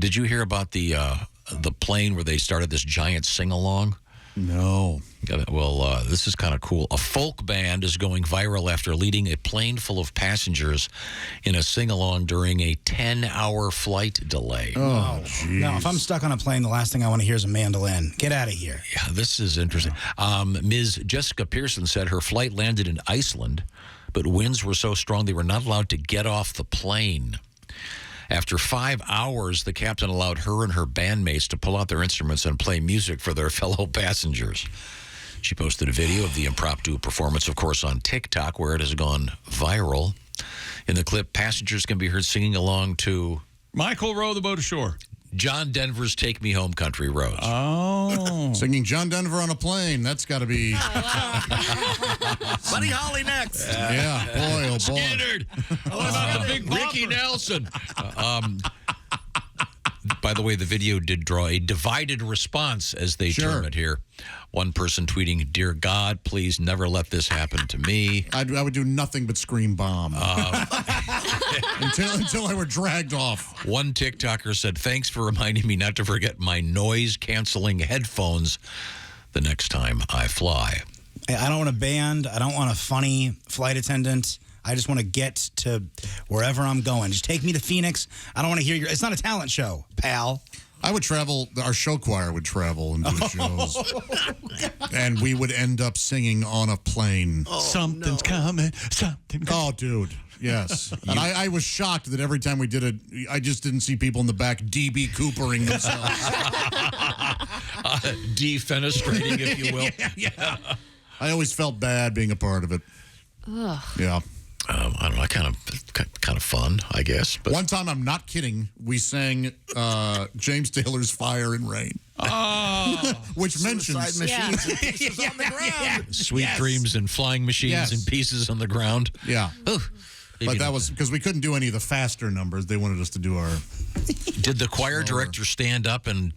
Did you hear about the plane where they started this giant sing-along? No. Well, this is kind of cool. A folk band is going viral after leading a plane full of passengers in a sing-along during a 10-hour flight delay. Oh, jeez. No, if I'm stuck on a plane, the last thing I want to hear is a mandolin. Get out of here. Yeah, this is interesting. Ms. Jessica Pearson said her flight landed in Iceland, but winds were so strong they were not allowed to get off the plane. After 5 hours, the captain allowed her and her bandmates to pull out their instruments and play music for their fellow passengers. She posted a video of the impromptu performance, of course, on TikTok, where it has gone viral. In the clip, passengers can be heard singing along to Michael, row the boat ashore. John Denver's Take Me Home Country Roads. Oh. Singing John Denver on a plane. That's got to be... Buddy Holly next. Yeah, boy, oh boy. Skinner. What about the big Ricky Nelson. By the way, the video did draw a divided response, as they term it here. One person tweeting, "Dear God, please never let this happen to me." I would do nothing but scream bomb until I were dragged off. One TikToker said, "Thanks for reminding me not to forget my noise-canceling headphones the next time I fly." I don't want a band. I don't want a funny flight attendant. I just want to get to wherever I'm going. Just take me to Phoenix. I don't want to hear your... It's not a talent show, pal. I would travel, our show choir would travel and do shows. And we would end up singing on a plane. Something's coming. Something coming. Oh, dude. Yes. And I was shocked that every time we did it, I just didn't see people in the back DB Coopering themselves. Defenestrating, if you will. Yeah. I always felt bad being a part of it. Ugh. Yeah. I don't know, kind of fun, I guess. But one time, I'm not kidding, we sang James Taylor's Fire and Rain. Oh. Which mentions machines and pieces on the ground. Sweet dreams and flying machines and pieces on the ground. Yeah. Ooh, but that was because we couldn't do any of the faster numbers. They wanted us to do our... Did the choir director stand up and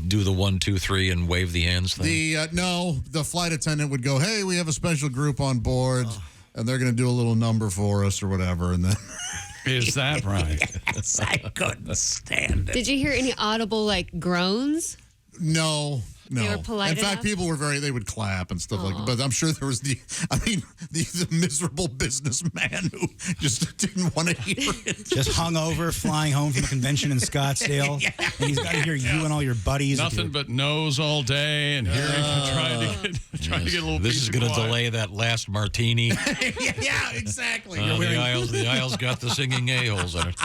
do the 1, 2, 3 and wave the hands thing? No, the flight attendant would go, "Hey, we have a special group on board. And they're going to do a little number for us or whatever." And then... Is that right? Yes, I couldn't stand it. Did you hear any audible, like, groans? No. They were polite In fact, enough? people were they would clap and stuff like that. But I'm sure there was the miserable businessman who just didn't want to hear it. Just hung over, flying home from a convention in Scottsdale. And he's got to hear you and all your buddies. Nothing but no's all day and hearing trying to get a little This is going to delay that last martini. Yeah, exactly. The aisle's got the singing a-holes in it.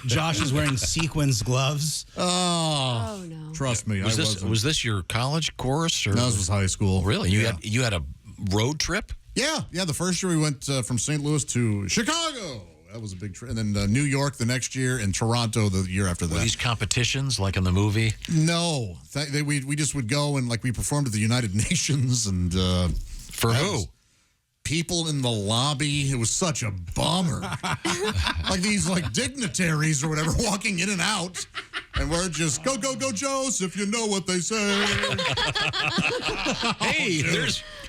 Josh is wearing sequins gloves. Oh, no. Trust me. Was this your college course? Or? No, this was high school. Really? You had a road trip? Yeah. The first year we went from St. Louis to Chicago. That was a big trip. And then New York the next year and Toronto the year after that. Were these competitions like in the movie? No. We just would go and we performed at the United Nations. And for who? People in the lobby. It was such a bummer. Like these dignitaries or whatever walking in and out. And we're just, go, Joseph, you know what they say. Hey,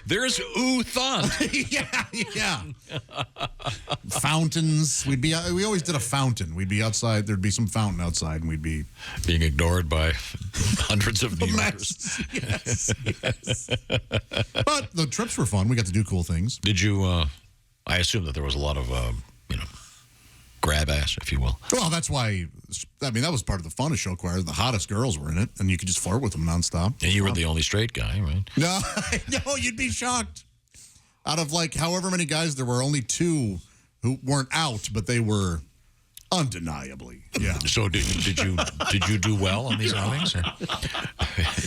there's ooh thon. Yeah. Fountains. We always did a fountain. We'd be outside. There'd be some fountain outside, and we'd be being ignored by hundreds of New Yorkers. Yes. But the trips were fun. We got to do cool things. Did you? I assume that there was a lot of grab ass, if you will. Well, that's why. I mean, that was part of the fun of show choir. The hottest girls were in it, and you could just flirt with them nonstop. And you were the only straight guy, right? No, you'd be shocked. Out of however many guys there were, only 2 who weren't out, but they were undeniably. Yeah. So did you do well on these outings? Or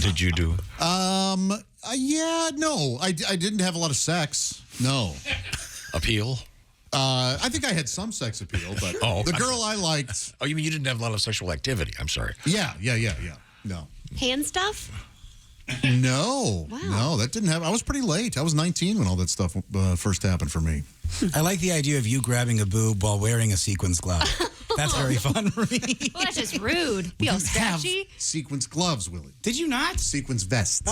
did you do? Yeah, no, I didn't have a lot of sex. No. Appeal? I think I had some sex appeal, but the girl I liked. Oh, you mean you didn't have a lot of sexual activity? I'm sorry. Yeah. No. Hand stuff? No. Wow. No, that didn't happen. I was pretty late. I was 19 when all that stuff first happened for me. I like the idea of you grabbing a boob while wearing a sequins glove. That's very fun for me. Well, that's just rude. Be all You have scratchy. sequins gloves, Willie. Did you not? Sequins vests. The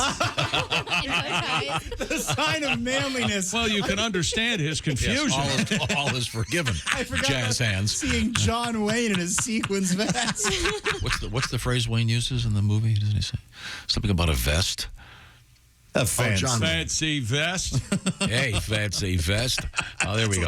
sign of manliness. Well, you can understand his confusion. Yes, all is forgiven. I forgot Jazz about hands. seeing John Wayne in his sequins vest. What's the phrase Wayne uses in the movie? Doesn't he say something about a vest? A fancy. Fancy vest. Hey, fancy vest. Oh, there we go.